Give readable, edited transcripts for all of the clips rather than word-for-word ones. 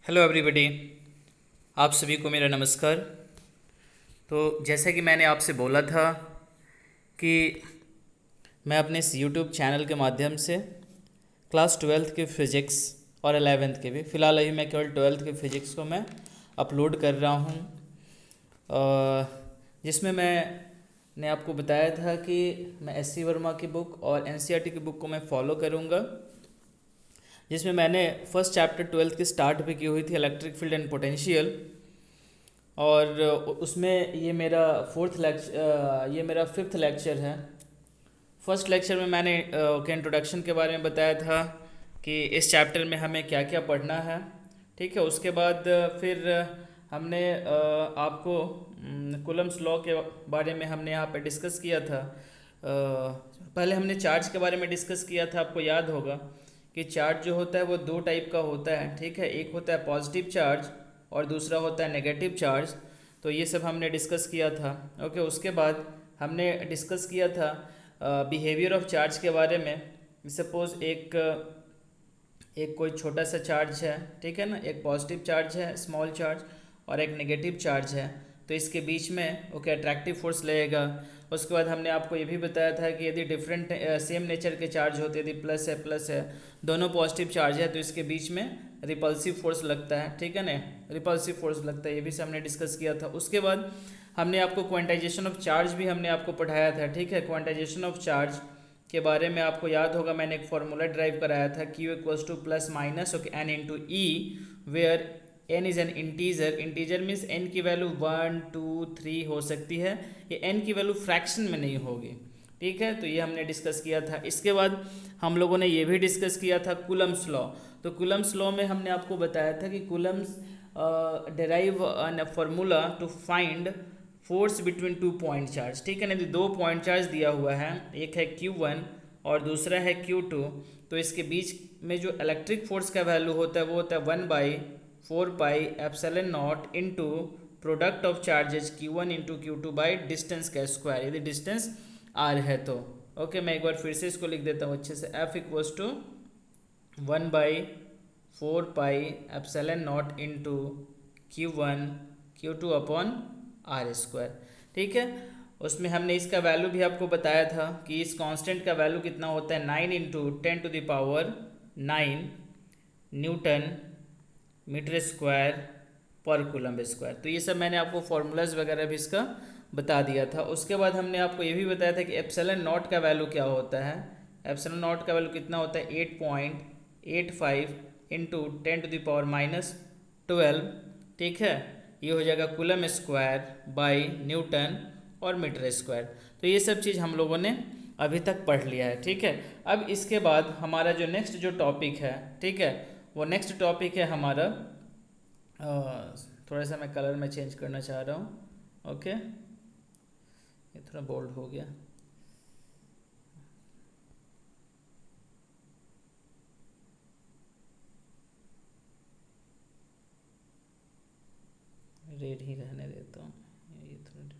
Hello everybody, आप सभी को मेरा नमस्कार। तो जैसा कि मैंने आपसे बोला था कि मैं अपने इस यूट्यूब चैनल के माध्यम से क्लास ट्वेल्थ के फ़िज़िक्स और 11th के भी, फ़िलहाल अभी मैं केवल ट्वेल्थ के फ़िज़िक्स को मैं अपलोड कर रहा हूँ, जिसमें मैंने आपको बताया था कि मैं एस.सी. वर्मा की बुक और एन.सी.ई.आर.टी. की बुक को मैं फॉलो करूँगा, जिसमें मैंने फर्स्ट चैप्टर ट्वेल्थ की स्टार्ट भी की हुई थी, इलेक्ट्रिक फील्ड एंड पोटेंशियल। और उसमें ये मेरा फिफ्थ लेक्चर है। फर्स्ट लेक्चर में मैंने के इंट्रोडक्शन के बारे में बताया था कि इस चैप्टर में हमें क्या क्या पढ़ना है। ठीक है, उसके बाद फिर हमने आपको कूलम्स लॉ के बारे में हमने यहाँ पे डिस्कस किया था। पहले हमने चार्ज के बारे में डिस्कस किया था। आपको याद होगा कि चार्ज जो होता है वो दो टाइप का होता है। ठीक है, एक होता है पॉजिटिव चार्ज और दूसरा होता है नेगेटिव चार्ज। तो ये सब हमने डिस्कस किया था। ओके, उसके बाद हमने डिस्कस किया था बिहेवियर ऑफ चार्ज के बारे में। सपोज एक कोई छोटा सा चार्ज है, ठीक है ना, एक पॉजिटिव चार्ज है, स्मॉल चार्ज, और एक नेगेटिव चार्ज है, तो इसके बीच में ओके अट्रैक्टिव फोर्स लगेगा। उसके बाद हमने आपको ये भी बताया था कि यदि डिफरेंट सेम नेचर के चार्ज होते, यदि प्लस है, दोनों पॉजिटिव चार्ज है, तो इसके बीच में रिपल्सिव फोर्स लगता है। ठीक है ना, रिपल्सिव फोर्स लगता है, ये भी हमने डिस्कस किया था। उसके बाद हमने आपको क्वांटाइजेशन ऑफ चार्ज भी हमने आपको पढ़ाया था। ठीक है, क्वांटाइजेशन ऑफ चार्ज के बारे में आपको याद होगा, मैंने एक फार्मूला ड्राइव कराया था, Q equals to plus minus okay N into ई, where N is an integer. Integer means N की वैल्यू 1 2 3 हो सकती है, ये N की वैल्यू फ्रैक्शन में नहीं होगी। ठीक है, तो ये हमने डिस्कस किया था। इसके बाद हम लोगों ने ये भी डिस्कस किया था कूलम्स लॉ। तो कूलम्स लॉ में हमने आपको बताया था कि Coulomb's derive a formula to find force between two point charge. ठीक है ना, दो पॉइंट चार्ज दिया हुआ है, एक है Q1 और दूसरा है Q2। तो इसके बीच में जो इलेक्ट्रिक फोर्स का वैल्यू होता है वो होता है 1/4πε0 into product of charges Q1 into Q2 by distance का स्क्वायर, यदि डिस्टेंस R है तो। ओके, मैं एक बार फिर से इसको लिख देता हूँ अच्छे से। F equals to 1/4πε0 into Q1 Q2 upon R²। ठीक है, उसमें हमने इसका वैल्यू भी आपको बताया था कि इस कांस्टेंट का वैल्यू कितना होता है, 9 इंटू 10⁹ न्यूटन मीटर स्क्वायर पर कूलम्ब स्क्वायर। तो ये सब मैंने आपको फार्मूलाज वगैरह भी इसका बता दिया था। उसके बाद हमने आपको ये भी बताया था कि एप्सिलॉन नॉट का वैल्यू क्या होता है। एप्सिलॉन नॉट का वैल्यू कितना होता है, 8.85 इंटू 10⁻12। ठीक है, ये हो जाएगा कूलम स्क्वायर बाई न्यूटन और मीटर स्क्वायर। तो ये सब चीज़ हम लोगों ने अभी तक पढ़ लिया है। ठीक है, अब इसके बाद हमारा जो नेक्स्ट जो टॉपिक है, ठीक है, वो नेक्स्ट टॉपिक है हमारा, थोड़ा सा मैं कलर में चेंज करना चाह रहा हूँ। ओके, ये थोड़ा बोल्ड हो गया। रेड ही रहने देता हूँ, ये थोड़ा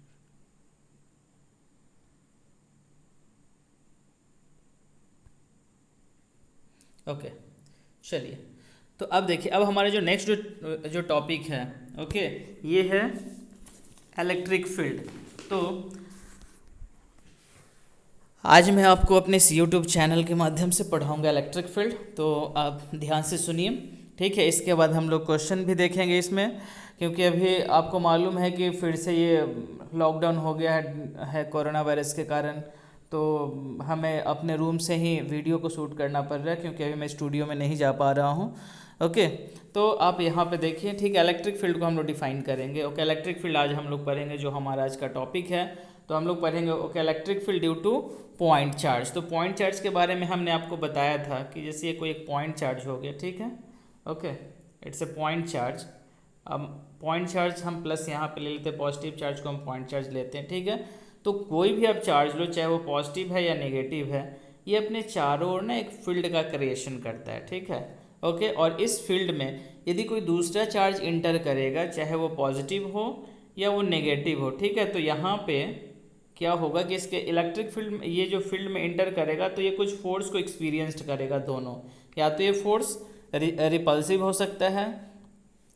ओके। चलिए, तो अब देखिए, अब हमारा जो नेक्स्ट जो टॉपिक है, ओके, ये है इलेक्ट्रिक फील्ड। तो आज मैं आपको अपने इस यूट्यूब चैनल के माध्यम से पढ़ाऊंगा इलेक्ट्रिक फील्ड, तो आप ध्यान से सुनिए। ठीक है, इसके बाद हम लोग क्वेश्चन भी देखेंगे इसमें, क्योंकि अभी आपको मालूम है कि फिर से ये लॉकडाउन हो गया है कोरोना वायरस के कारण। तो हमें अपने रूम से ही वीडियो को शूट करना पड़ रहा है, क्योंकि अभी मैं स्टूडियो में नहीं जा पा रहा हूँ। ओके, तो आप यहाँ पे देखिए। ठीक है, इलेक्ट्रिक फील्ड को हम लोग डिफाइन करेंगे। ओके, इलेक्ट्रिक फील्ड आज हम लोग पढ़ेंगे, जो हमारा आज का टॉपिक है। तो हम लोग पढ़ेंगे okay electric field due to point charge. तो पॉइंट चार्ज के बारे में हमने आपको बताया था कि जैसे ये कोई एक पॉइंट चार्ज हो गया, ठीक है, okay, it's a point charge. अब पॉइंट चार्ज हम प्लस यहाँ पे ले लेते हैं, पॉजिटिव चार्ज को हम पॉइंट चार्ज लेते हैं। ठीक है, तो कोई भी आप चार्ज लो, चाहे वो पॉजिटिव है या नेगेटिव है, ये अपने चारों ओर ना एक फील्ड का क्रिएशन करता है। ठीक है, ओके, और इस फील्ड में यदि कोई दूसरा चार्ज इंटर करेगा, चाहे वो पॉजिटिव हो या वो नेगेटिव हो, ठीक है, तो यहाँ पे क्या होगा कि इसके इलेक्ट्रिक फील्ड में, ये जो फील्ड में इंटर करेगा, तो ये कुछ फोर्स को एक्सपीरियंस्ड करेगा दोनों। या तो ये फोर्स रिपल्सिव हो सकता है,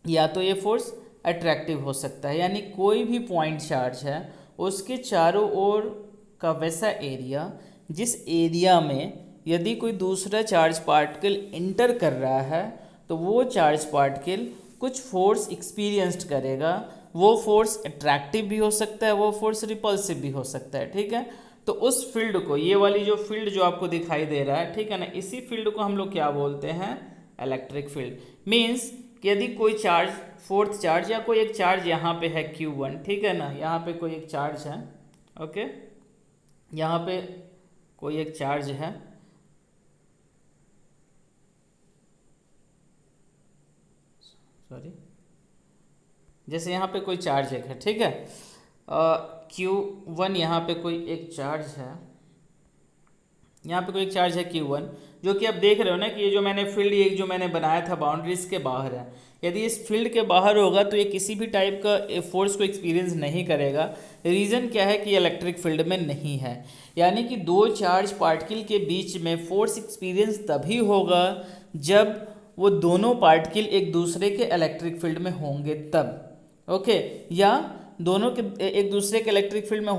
या तो ये फोर्स अट्रैक्टिव हो सकता है, यानी कोई भी पॉइंट चार्ज है उसके चारों ओर का वैसा एरिया जिस एरिया में यदि कोई दूसरा चार्ज पार्टिकल इंटर कर रहा है तो वो चार्ज पार्टिकल कुछ फोर्स एक्सपीरियंस्ड करेगा। वो फोर्स अट्रैक्टिव भी हो सकता है, वो फोर्स रिपल्सिव भी हो सकता है, ठीक है। तो उस फील्ड को, ये वाली जो फील्ड जो आपको दिखाई दे रहा है, ठीक है ना, इसी फील्ड को हम लोग क्या बोलते हैं, इलेक्ट्रिक फील्ड। मीन्स कि यदि कोई चार्ज, फोर्थ चार्ज या कोई एक चार्ज यहाँ पे है Q1, ठीक है ना, यहाँ पे कोई एक चार्ज है, ओके, यहाँ पे कोई एक चार्ज है, सॉरी, जैसे यहाँ पे कोई चार्ज एक है, ठीक है, Q1 यहाँ पे कोई एक चार्ज है, यहाँ पे कोई एक चार्ज है Q1, जो कि आप देख रहे हो ना कि ये जो मैंने फील्ड, ये जो मैंने बनाया था बाउंड्रीज के बाहर है। यदि इस फील्ड के बाहर होगा तो ये किसी भी टाइप का फोर्स को एक्सपीरियंस नहीं करेगा। रीज़न क्या है कि ये इलेक्ट्रिक फील्ड में नहीं है, यानी कि दो चार्ज पार्टिकल के बीच में फोर्स एक्सपीरियंस तभी होगा जब वो दोनों पार्टिकल एक दूसरे के इलेक्ट्रिक फील्ड में होंगे तब, ओके, या दोनों के एक दूसरे के इलेक्ट्रिक फील्ड में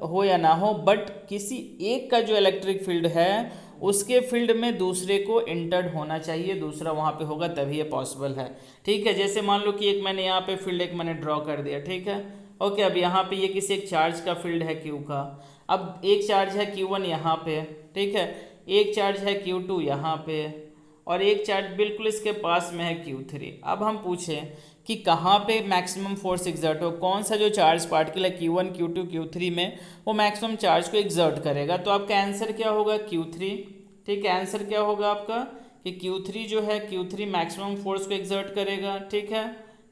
हो या ना हो, बट किसी एक का जो इलेक्ट्रिक फील्ड है उसके फील्ड में दूसरे को इंटर्ड होना चाहिए, दूसरा वहाँ पे होगा तभी ये पॉसिबल है, ठीक है। जैसे मान लो कि एक मैंने यहाँ पे फील्ड एक मैंने ड्रॉ कर दिया, ठीक है, ओके। अब यहाँ पे ये किसी एक चार्ज का फील्ड है Q का, अब एक चार्ज है Q1 यहाँ पे, ठीक है, एक चार्ज है Q2 यहाँ पे, और एक चार्ज बिल्कुल इसके पास में है Q3। अब हम पूछें कि कहाँ पे मैक्सिमम फोर्स एग्जर्ट हो, कौन सा जो चार्ज पार्टिकल है Q1, Q2, Q3 में वो मैक्सिमम चार्ज को एग्जर्ट करेगा, तो आपका आंसर क्या होगा, Q3, ठीक है। आंसर क्या होगा आपका कि Q3 जो है, Q3 मैक्सिमम फोर्स को एग्जर्ट करेगा, ठीक है,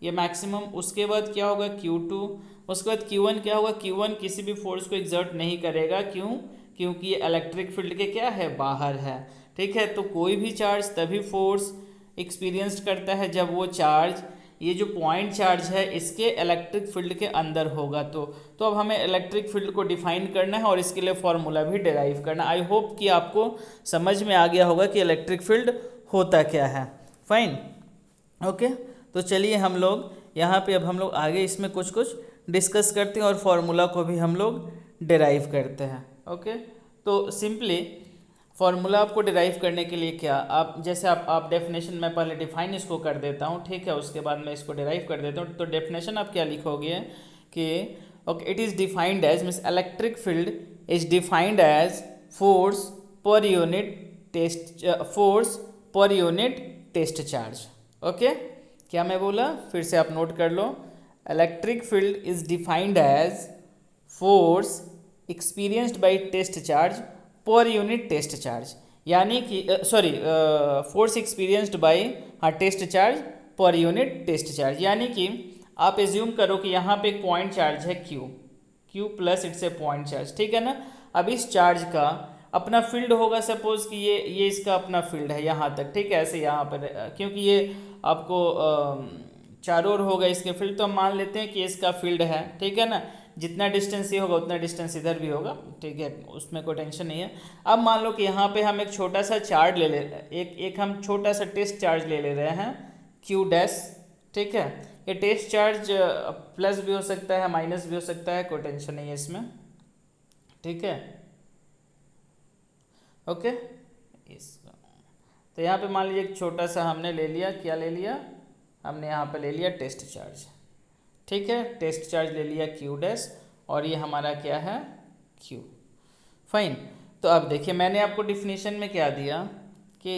ये मैक्सिमम। उसके बाद क्या होगा Q2, उसके बाद Q1 क्या होगा, Q1 किसी भी फोर्स को एग्जर्ट नहीं करेगा, क्यों, क्योंकि ये इलेक्ट्रिक फील्ड के क्या है, बाहर है, ठीक है। तो कोई भी चार्ज तभी फोर्स एक्सपीरियंस करता है जब वो चार्ज, ये जो पॉइंट चार्ज है इसके इलेक्ट्रिक फील्ड के अंदर होगा। तो अब हमें इलेक्ट्रिक फील्ड को डिफाइन करना है और इसके लिए फॉर्मूला भी डिराइव करना। आई होप कि आपको समझ में आ गया होगा कि इलेक्ट्रिक फील्ड होता क्या है, फाइन, ओके। तो चलिए हम लोग यहाँ पे अब हम लोग आगे इसमें कुछ कुछ डिस्कस करते हैं और फॉर्मूला को भी हम लोग डिराइव करते हैं, ओके। तो सिंपली फॉर्मूला आपको डिराइव करने के लिए क्या, आप जैसे आप डेफिनेशन में पहले डिफाइन इसको कर देता हूँ, ठीक है, उसके बाद मैं इसको डिराइव कर देता हूँ। तो डेफिनेशन आप क्या लिखोगे कि okay, it is defined as, means electric field is defined as force per unit test, force per unit test charge, okay. क्या मैं बोला, फिर से आप नोट कर लो, electric field is defined as force experienced by test charge per unit test charge, यानी कि सॉरी, फोर्स एक्सपीरियंस्ड बाय, हाँ, test charge per unit test charge, यानी कि आप एज्यूम करो कि यहाँ पे एक पॉइंट चार्ज है Q plus it's a point charge, ठीक है ना। अब इस चार्ज का अपना फील्ड होगा, सपोज कि ये इसका अपना फील्ड है यहाँ तक, ठीक है, ऐसे यहाँ पर, क्योंकि ये आपको चारों ओर होगा इसके फील्ड, तो हम मान लेते हैं कि इसका फील्ड है, ठीक है ना। जितना डिस्टेंस ये होगा उतना डिस्टेंस इधर भी होगा, ठीक है, उसमें कोई टेंशन नहीं है। अब मान लो कि यहाँ पे हम एक छोटा सा चार्ज ले ले, एक हम छोटा सा टेस्ट चार्ज ले रहे हैं Q डैश, ठीक है। ये टेस्ट चार्ज प्लस भी हो सकता है, माइनस भी हो सकता है, कोई टेंशन नहीं है इसमें, ठीक है, ओके। इसका तो यहाँ पे मान लीजिए एक छोटा सा हमने ले लिया, क्या ले लिया हमने, यहाँ पे ले लिया टेस्ट चार्ज, ठीक है, टेस्ट चार्ज ले लिया Q डैश, और ये हमारा क्या है, Q, फाइन। तो अब देखिए मैंने आपको डिफिनीशन में क्या दिया कि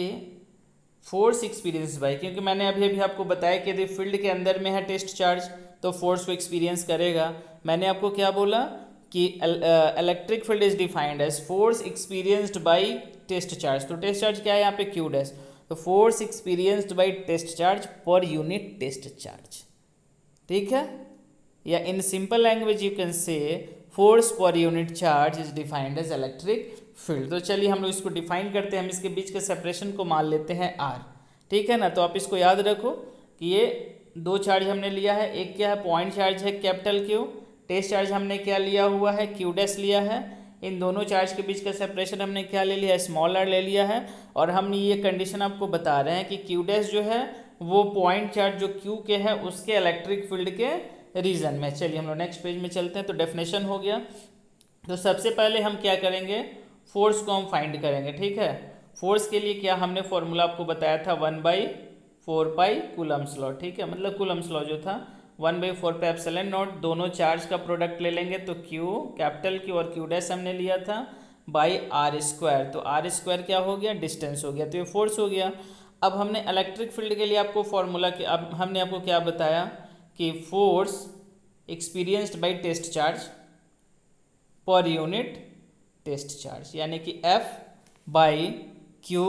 फोर्स एक्सपीरियंस बाय, क्योंकि मैंने अभी अभी आपको बताया कि यदि फील्ड के अंदर में है टेस्ट चार्ज तो फोर्स को एक्सपीरियंस करेगा। मैंने आपको क्या बोला कि electric field is defined as force experienced by test charge, तो टेस्ट चार्ज क्या है यहाँ पे, Q डैश, तो force experienced by test charge per unit test charge, ठीक है, या in simple language you can say force per unit charge is defined as electric field. तो चलिए हम लोग इसको डिफाइन करते हैं, हम इसके बीच के सेपरेशन को मान लेते हैं R, ठीक है ना। तो आप इसको याद रखो कि ये दो चार्ज हमने लिया है, एक क्या है, पॉइंट चार्ज है कैपिटल Q, टेस्ट चार्ज हमने क्या लिया हुआ है, Q डैश लिया है। इन दोनों चार्ज के बीच का सेपरेशन हमने क्या ले लिया है, स्मॉल r ले लिया है, और हम ये कंडीशन आपको बता रहे हैं कि Q डैश जो है वो पॉइंट चार्ज जो क्यू के है उसके इलेक्ट्रिक फील्ड के रीजन में। चलिए हम लोग नेक्स्ट पेज में चलते हैं। तो डेफिनेशन हो गया। तो सबसे पहले हम क्या करेंगे, फोर्स को हम फाइंड करेंगे, ठीक है। फोर्स के लिए क्या हमने फॉर्मूला आपको बताया था, 1/4 पाई कूलम्स लॉ, ठीक है। मतलब कूलम्स लॉ जो था 1/4 पाई एप्सिलॉन नॉट, दोनों चार्ज का प्रोडक्ट ले लेंगे तो क्यू, कैपिटल क्यू और क्यू डैश हमने लिया था, बाई आर स्क्वायर। तो आर स्क्वायर क्या हो गया, डिस्टेंस हो गया, तो ये फोर्स हो गया। अब हमने इलेक्ट्रिक फील्ड के लिए आपको फॉर्मूला के, अब हमने आपको क्या बताया कि force experienced by test charge per unit test charge, यानी कि F by Q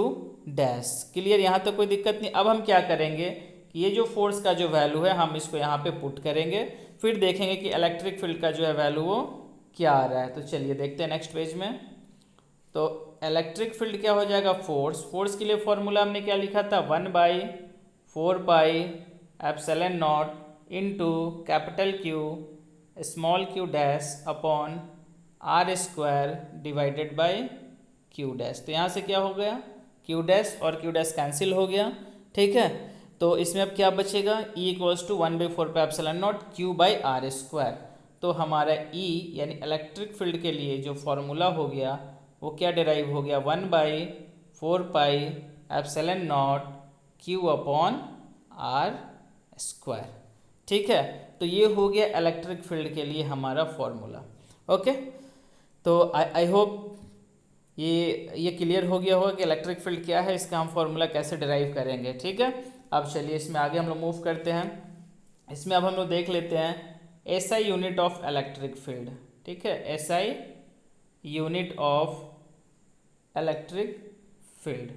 dash. Clear, यहाँ तक कोई दिक्कत नहीं। अब हम क्या करेंगे कि ये जो फोर्स का जो वैल्यू है हम इसको यहाँ पे पुट करेंगे, फिर देखेंगे कि इलेक्ट्रिक फील्ड का जो है वैल्यू वो क्या आ रहा है। तो चलिए देखते हैं नेक्स्ट पेज में। तो इलेक्ट्रिक फील्ड क्या हो जाएगा, फोर्स। फोर्स के लिए फॉर्मूला हमने क्या लिखा था, 1/4 pi epsilon not into capital Q small Q dash upon r square divided by Q dash. तो यहाँ से क्या हो गया, क्यू डैश और क्यू डैश कैंसिल हो गया, ठीक है। तो इसमें अब क्या बचेगा, E equals to 1/4 pi epsilon not Q by r square. तो हमारा E यानी इलेक्ट्रिक फील्ड के लिए जो फॉर्मूला हो गया वो क्या डिराइव हो गया, 1/4 pi epsilon not Q upon r square, ठीक है। तो ये हो गया इलेक्ट्रिक फील्ड के लिए हमारा फॉर्मूला। ओके, तो आई होप ये क्लियर हो गया होगा कि इलेक्ट्रिक फील्ड क्या है, इसका हम फॉर्मूला कैसे डिराइव करेंगे, ठीक है। अब चलिए इसमें आगे हम लोग मूव करते हैं। इसमें अब हम लोग देख लेते हैं SI unit of electric field, ठीक है। SI unit of electric field,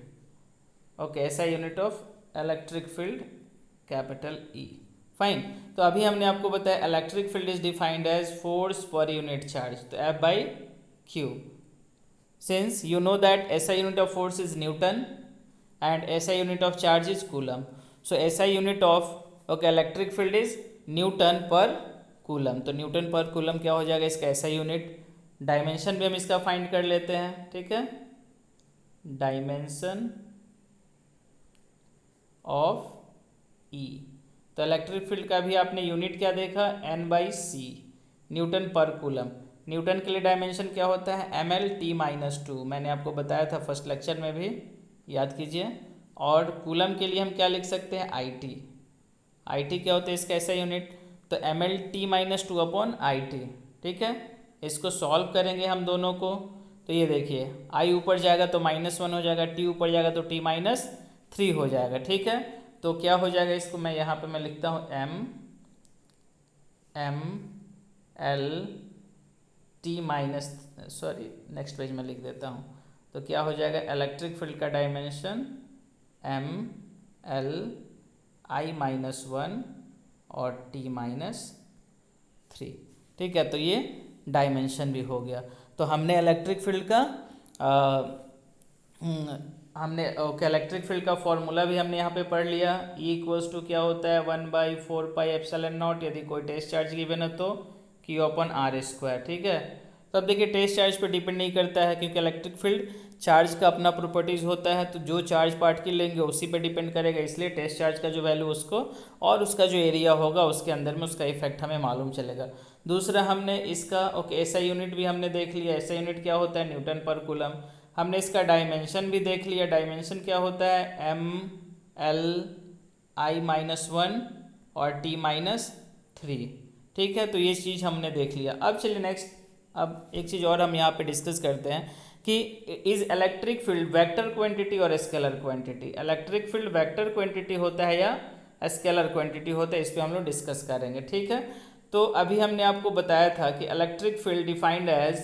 okay. SI unit of electric field capital E, fine. तो अभी हमने आपको बताया electric field is defined as force per unit charge, तो F by Q. Since you know that SI unit of force is Newton and SI unit of charge is Coulomb, so SI unit of electric field is Newton per Coulomb। तो Newton per Coulomb क्या हो जाएगा इसका SI unit. Dimension भी हम इसका find कर लेते हैं, ठीक है। डायमेंशन ऑफ E, तो इलेक्ट्रिक फील्ड का भी आपने यूनिट क्या देखा, N/C, न्यूटन पर कूलम। न्यूटन के लिए डायमेंशन क्या होता है, mL/T-2, मैंने आपको बताया था फर्स्ट लेक्चर में भी, याद कीजिए। और कूलम के लिए हम क्या लिख सकते हैं, IT क्या होता है इसका ऐसा यूनिट, तो mL/T-2 अपॉन IT, ठीक है। इसको सॉल्व करेंगे हम दोनों को, तो ये देखिए I ऊपर जाएगा तो -1 हो जाएगा, T ऊपर जाएगा तो T-3 हो जाएगा, ठीक है। तो क्या हो जाएगा, इसको मैं यहाँ पे मैं लिखता हूँ नेक्स्ट पेज में लिख देता हूँ। तो क्या हो जाएगा, इलेक्ट्रिक फील्ड का डायमेंशन mL/I-1 और T-3, ठीक है। तो ये डायमेंशन भी हो गया। तो हमने इलेक्ट्रिक फील्ड का इलेक्ट्रिक फील्ड का फॉर्मूला भी हमने यहाँ पे पढ़ लिया। E इक्वल्स टू क्या होता है, 1/4 पाई एप्सिलॉन नॉट, यदि कोई टेस्ट चार्ज गिवन है तो Q अपॉन आर स्क्वायर, ठीक है। तो अब देखिए टेस्ट चार्ज पे डिपेंड नहीं करता है, क्योंकि इलेक्ट्रिक फील्ड चार्ज का अपना प्रॉपर्टीज़ होता है, तो जो चार्ज पार्टिकल लेंगे उसी पे डिपेंड करेगा। इसलिए टेस्ट चार्ज का जो वैल्यू उसको और उसका जो एरिया होगा उसके अंदर में उसका इफेक्ट हमें मालूम चलेगा। दूसरा हमने इसका SI यूनिट भी हमने देख लिया। SI यूनिट क्या होता है, न्यूटन पर कूलम। हमने इसका डायमेंशन भी देख लिया। डायमेंशन क्या होता है, mL/I-1 और T-3, ठीक है। तो ये चीज़ हमने देख लिया। अब चलिए नेक्स्ट, अब एक चीज़ और हम यहाँ पे डिस्कस करते हैं कि is electric field vector quantity और scalar quantity. Electric field vector quantity होता है या स्केलर क्वांटिटी होता है, इस पर हम लोग डिस्कस करेंगे, ठीक है। तो अभी हमने आपको बताया था कि electric field defined as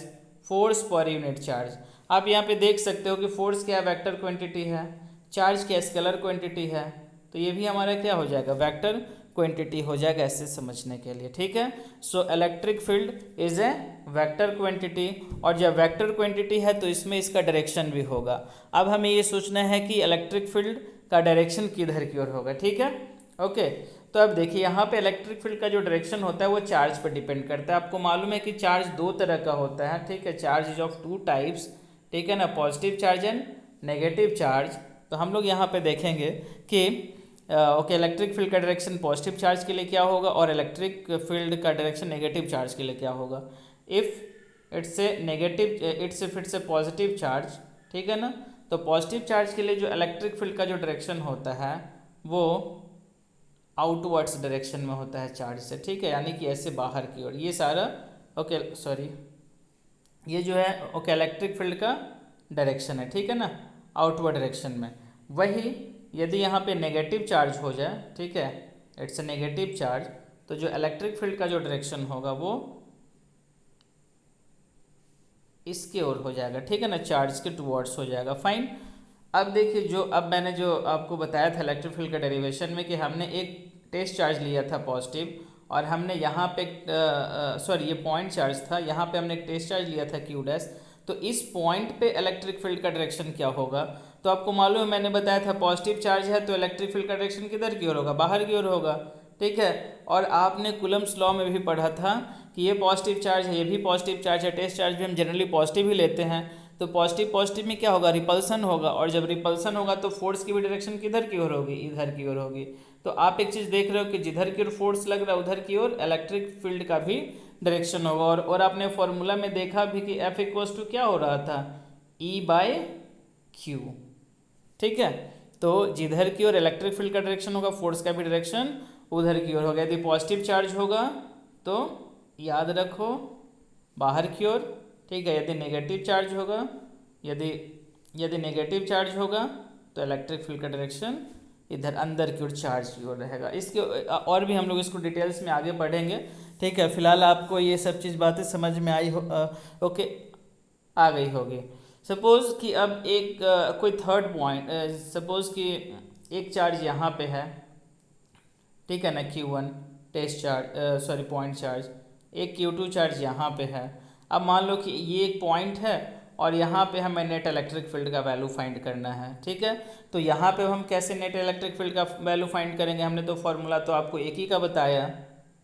force per unit charge. आप यहाँ पे देख सकते हो कि फोर्स क्या वेक्टर क्वांटिटी है, चार्ज क्या स्केलर क्वांटिटी है। तो ये भी हमारा क्या हो जाएगा, वेक्टर क्वांटिटी हो जाएगा, ऐसे समझने के लिए, ठीक है। So electric field is a vector quantity, और जब वेक्टर क्वांटिटी है तो इसमें इसका डायरेक्शन भी होगा। अब हमें ये सोचना है कि इलेक्ट्रिक फील्ड का डायरेक्शन किधर की ओर होगा, ठीक है, ओके। तो अब देखिए यहाँ पे इलेक्ट्रिक फील्ड का जो डायरेक्शन होता है वो चार्ज पर डिपेंड करता है। आपको मालूम है कि चार्ज दो तरह का होता है, ठीक है। चार्ज इज ऑफ 2 टाइप्स, ठीक है ना, positive charge and negative charge. तो हम लोग यहाँ पे देखेंगे कि ओके, इलेक्ट्रिक फील्ड का डायरेक्शन पॉजिटिव चार्ज के लिए क्या होगा और इलेक्ट्रिक फील्ड का डायरेक्शन नेगेटिव चार्ज के लिए क्या होगा। If it's a positive charge, ठीक है ना, तो पॉजिटिव चार्ज के लिए जो इलेक्ट्रिक फील्ड का जो डायरेक्शन होता है वो आउटवर्ड्स डायरेक्शन में होता है चार्ज से, ठीक है, यानी कि ऐसे बाहर की ओर। ये सारा ओके सॉरी ये जो है ओके इलेक्ट्रिक फील्ड का डायरेक्शन है, ठीक है ना, आउटवर्ड डायरेक्शन में। वही यदि यहाँ पे नेगेटिव चार्ज हो जाए, ठीक है, इट्स अ नेगेटिव चार्ज, तो जो इलेक्ट्रिक फील्ड का जो डायरेक्शन होगा वो इसके ओर हो जाएगा, ठीक है ना, चार्ज के टुवर्ड्स हो जाएगा। फाइन। अब देखिए अब मैंने जो आपको बताया था इलेक्ट्रिक फील्ड का डेरिवेशन में कि हमने एक टेस्ट चार्ज लिया था पॉजिटिव और हमने यहाँ पे सॉरी ये पॉइंट चार्ज था, यहाँ पे हमने एक टेस्ट चार्ज लिया था क्यू डैश। तो इस पॉइंट पे इलेक्ट्रिक फील्ड का डायरेक्शन क्या होगा, तो आपको मालूम है मैंने बताया था पॉजिटिव चार्ज है तो इलेक्ट्रिक फील्ड का डायरेक्शन किधर की ओर होगा, बाहर की ओर होगा, ठीक है। और आपने कूलम्स लॉ में भी पढ़ा था कि ये पॉजिटिव चार्ज है, ये भी पॉजिटिव चार्ज है, टेस्ट चार्ज भी हम जनरली पॉजिटिव ही लेते हैं। तो पॉजिटिव में क्या होगा, रिपल्सन होगा, और जब रिपल्सन होगा तो फोर्स की भी डायरेक्शन किधर की ओर होगी, इधर की ओर होगी। तो आप एक चीज़ देख रहे हो कि जिधर की ओर फोर्स लग रहा है उधर की ओर इलेक्ट्रिक फील्ड का भी डायरेक्शन होगा। और आपने फॉर्मूला में देखा भी कि F इक्वल्स टू क्या हो रहा था, E/Q, ठीक है। तो जिधर की ओर इलेक्ट्रिक फील्ड का डायरेक्शन होगा फोर्स का भी डायरेक्शन उधर की ओर होगा। यदि पॉजिटिव चार्ज होगा तो याद रखो बाहर की ओर, ठीक है। यदि नेगेटिव चार्ज होगा यदि नेगेटिव चार्ज होगा तो इलेक्ट्रिक फील्ड का डायरेक्शन इधर अंदर की ओर चार्ज की ओर रहेगा। इसके और भी हम लोग इसको डिटेल्स में आगे पढ़ेंगे, ठीक है। फिलहाल आपको ये सब चीज़ बातें समझ में आई हो ओके आ गई होगी। सपोज़ कि अब एक कोई थर्ड पॉइंट, सपोज़ कि एक चार्ज यहाँ पे है, ठीक है ना, Q1 test charge sorry point charge, एक Q2 चार्ज यहाँ पे है। अब मान लो कि ये एक पॉइंट है और यहाँ पे हमें नेट इलेक्ट्रिक फील्ड का वैल्यू फाइंड करना है, ठीक है। तो यहाँ पे हम कैसे नेट इलेक्ट्रिक फील्ड का वैल्यू फाइंड करेंगे, हमने तो फॉर्मूला तो आपको एक ही का बताया,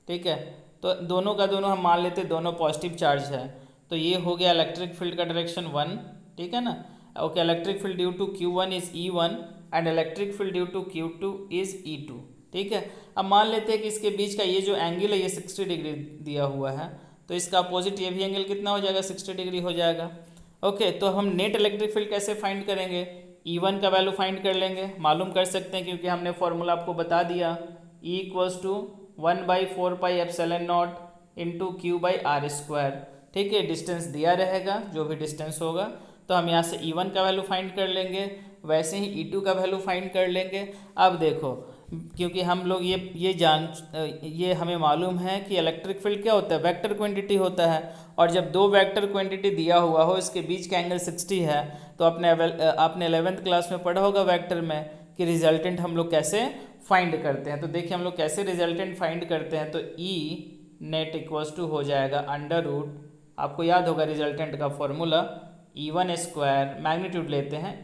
ठीक है। तो दोनों का दोनों हम मान लेते दोनों पॉजिटिव चार्ज है, तो ये हो गया इलेक्ट्रिक फील्ड का डायरेक्शन 1, ठीक है ना। Okay, electric field due to Q1 is E1 and electric field due to Q2 is E2, ठीक है। अब मान लेते हैं कि इसके बीच का ये जो एंगल है ये 60 डिग्री दिया हुआ है, तो इसका अपोजिट ये भी एंगल कितना हो जाएगा, 60 डिग्री हो जाएगा। ओके, तो हम नेट इलेक्ट्रिक फील्ड कैसे फाइंड करेंगे, E1 का वैल्यू फाइंड कर लेंगे, मालूम कर सकते हैं क्योंकि हमने फॉर्मूला आपको बता दिया, E equals to 1/4πε0 into Q/r², ठीक है। डिस्टेंस दिया रहेगा जो भी डिस्टेंस होगा, तो हम यहाँ से E1 का वैल्यू फाइंड कर लेंगे, वैसे ही E2 का वैल्यू फाइंड कर लेंगे। अब देखो क्योंकि हम लोग ये हमें मालूम है कि इलेक्ट्रिक फील्ड क्या होता है, वेक्टर क्वांटिटी होता है, और जब दो वेक्टर क्वांटिटी दिया हुआ हो इसके बीच का एंगल 60 है, तो आपने 11th क्लास में पढ़ा होगा वेक्टर में कि रिजल्टेंट हम लोग कैसे फाइंड करते हैं। तो देखिए हम लोग कैसे रिजल्टेंट फाइंड करते हैं, तो E नेट इक्वल्स टू हो जाएगा अंडर रूट, आपको याद होगा रिजल्टेंट का फॉर्मूला, E1² मैग्नीट्यूड लेते हैं,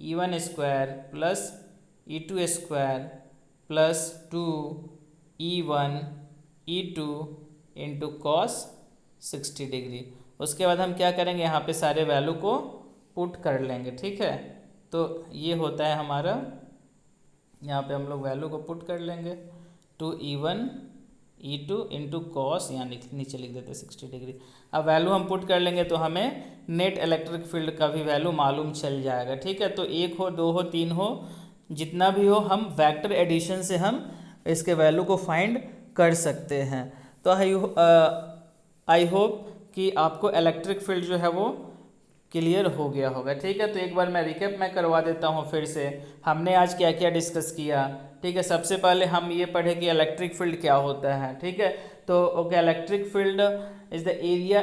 E1² plus E2² plus 2E1 E2 into cos 60 degree. उसके बाद हम क्या करेंगे, यहाँ पे सारे वैल्यू को पुट कर लेंगे, ठीक है। तो ये होता है हमारा, यहाँ पे हम लोग वैल्यू को पुट कर लेंगे, 2E1 E2 इंटू कॉस, यहाँ नीचे लिख देते 60 डिग्री। अब वैल्यू हम पुट कर लेंगे तो हमें नेट इलेक्ट्रिक फील्ड का भी वैल्यू मालूम चल जाएगा, ठीक है। तो 1 हो 2 हो 3 हो जितना भी हो, हम वेक्टर एडिशन से हम इसके वैल्यू को फाइंड कर सकते हैं। तो आई होप कि आपको इलेक्ट्रिक फील्ड जो है वो क्लियर हो गया होगा, ठीक है। तो एक बार मैं रिकैप करवा देता हूँ फिर से, हमने आज क्या क्या डिस्कस किया, ठीक है। सबसे पहले हम ये पढ़े कि इलेक्ट्रिक फील्ड क्या होता है, ठीक है। तो okay, electric field is the area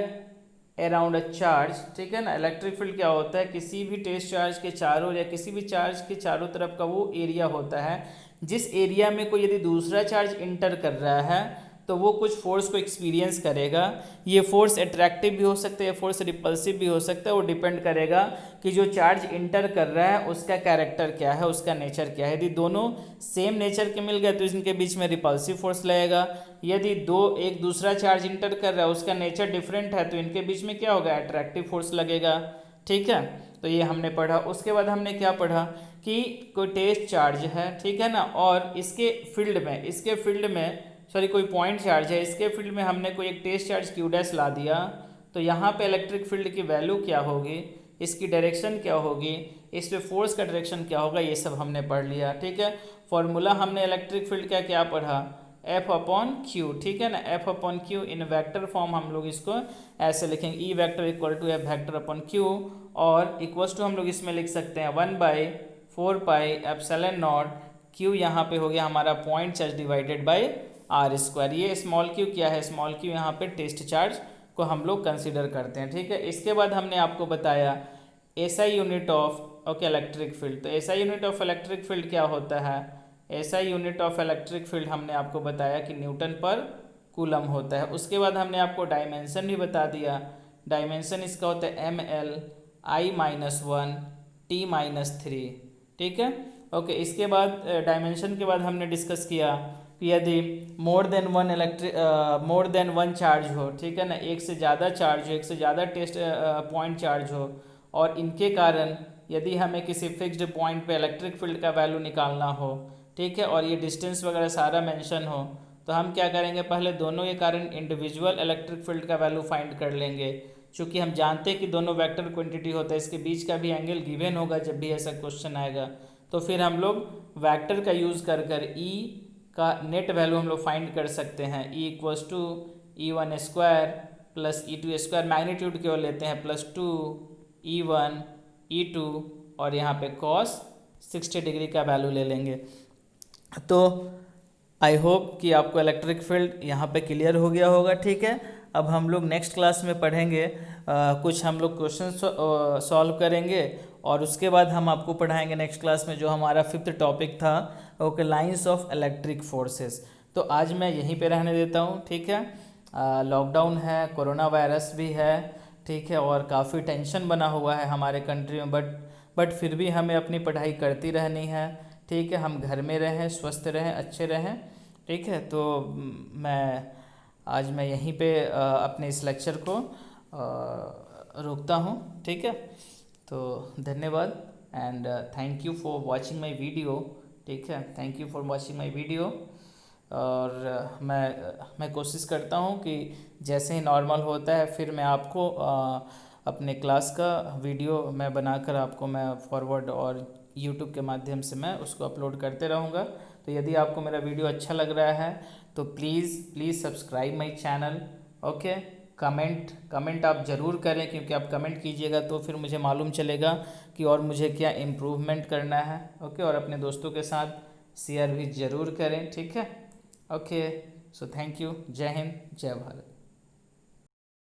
around a charge, ठीक है ना। इलेक्ट्रिक फील्ड क्या होता है, किसी भी टेस्ट चार्ज के चारों या किसी भी चार्ज के चारों तरफ का वो एरिया होता है जिस एरिया में कोई यदि दूसरा चार्ज इंटर कर रहा है तो वो कुछ फोर्स को एक्सपीरियंस करेगा। ये फोर्स अट्रैक्टिव भी हो सकता है, फोर्स रिपल्सिव भी हो सकता है, वो डिपेंड करेगा कि जो चार्ज इंटर कर रहा है उसका कैरेक्टर क्या है, उसका नेचर क्या है। यदि दोनों सेम नेचर के मिल गए तो इनके बीच में रिपल्सिव फोर्स लगेगा। यदि एक दूसरा चार्ज इंटर कर रहा है उसका नेचर डिफरेंट है तो इनके बीच में क्या होगा, अट्रैक्टिव फोर्स लगेगा, ठीक है। तो ये हमने पढ़ा। उसके बाद हमने क्या पढ़ा कि कोई टेस्ट चार्ज है, ठीक है ना, और इसके फील्ड में सॉरी कोई पॉइंट चार्ज है, इसके फील्ड में हमने कोई एक टेस्ट चार्ज क्यू डैश ला दिया, तो यहाँ पे इलेक्ट्रिक फील्ड की वैल्यू क्या होगी, इसकी डायरेक्शन क्या होगी, इस पे फोर्स का डायरेक्शन क्या होगा, ये सब हमने पढ़ लिया, ठीक है। फॉर्मूला हमने इलेक्ट्रिक फील्ड का क्या पढ़ा, एफ अपॉन क्यू, ठीक है ना, F upon Q in vector form हम लोग इसको ऐसे लिखेंगे, E vector equal to F vector upon Q, और इक्वल्स टू हम लोग इसमें लिख सकते हैं 1/4 पाई एप्सिलॉन नॉट क्यू, यहाँ पे हो गया हमारा point charge divided by r square. ये स्मॉल क्यू क्या है, स्मॉल क्यू यहाँ पे टेस्ट चार्ज को हम लोग कंसिडर करते हैं, ठीक है। इसके बाद हमने आपको बताया SI unit of electric field. तो SI unit of electric field क्या होता है, SI unit of electric field हमने आपको बताया कि न्यूटन पर कूलम होता है। उसके बाद हमने आपको डायमेंशन भी बता दिया, डायमेंशन इसका होता है ML I-1 T-3, ठीक है, ओके। इसके बाद डायमेंशन के बाद हमने डिस्कस किया कि यदि मोर देन वन चार्ज हो, ठीक है ना, एक से ज़्यादा चार्ज हो, एक से ज़्यादा टेस्ट पॉइंट चार्ज हो, और इनके कारण यदि हमें किसी फिक्स्ड पॉइंट पे इलेक्ट्रिक फील्ड का वैल्यू निकालना हो, ठीक है, और ये डिस्टेंस वगैरह सारा मेंशन हो, तो हम क्या करेंगे, पहले दोनों के कारण इंडिविजुअल इलेक्ट्रिक फील्ड का वैल्यू फाइंड कर लेंगे। चूँकि हम जानते हैं कि दोनों वेक्टर क्वांटिटी होता है, इसके बीच का भी एंगल गिवन होगा जब भी ऐसा क्वेश्चन आएगा, तो फिर हम लोग वेक्टर का यूज़ कर ई का नेट वैल्यू हम लोग फाइंड कर सकते हैं। E equals to E1² plus E2², magnitude केवल लेते हैं, +2 E1 E2, और यहाँ पे cos 60 डिग्री का वैल्यू ले लेंगे। तो आई होप कि आपको इलेक्ट्रिक फील्ड यहाँ पे क्लियर हो गया होगा, ठीक है। अब हम लोग नेक्स्ट क्लास में पढ़ेंगे, कुछ हम लोग क्वेश्चन सॉल्व करेंगे, और उसके बाद हम आपको पढ़ाएंगे नेक्स्ट क्लास में जो हमारा 5th टॉपिक था, okay, lines of electric forces. तो आज मैं यहीं पे रहने देता हूँ, ठीक है। लॉकडाउन है, कोरोना वायरस भी है, ठीक है, और काफ़ी टेंशन बना हुआ है हमारे कंट्री में, बट फिर भी हमें अपनी पढ़ाई करती रहनी है, ठीक है। हम घर में रहें, स्वस्थ रहें, अच्छे रहें, ठीक है। तो आज मैं यहीं पे अपने इस लेक्चर को रोकता हूँ, ठीक है। तो धन्यवाद and thank you for watching my video, ठीक है, thank you for watching my video. और मैं कोशिश करता हूँ कि जैसे ही नॉर्मल होता है फिर मैं आपको अपने क्लास का वीडियो मैं बनाकर आपको मैं फॉरवर्ड और यूट्यूब के माध्यम से मैं उसको अपलोड करते रहूँगा। तो यदि आपको मेरा वीडियो अच्छा लग रहा है तो please subscribe my channel, okay. Comment आप ज़रूर करें, क्योंकि आप कमेंट कीजिएगा तो फिर मुझे मालूम चलेगा कि और मुझे क्या इम्प्रूवमेंट करना है, ओके। और अपने दोस्तों के साथ शेयर भी ज़रूर करें, ठीक है, ओके। सो थैंक यू, जय हिंद, जय भारत।